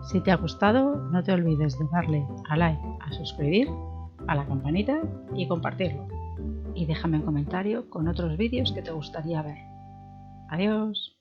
Si te ha gustado, no te olvides de darle a like, a suscribir, a la campanita y compartirlo. Y déjame un comentario con otros vídeos que te gustaría ver. Adiós.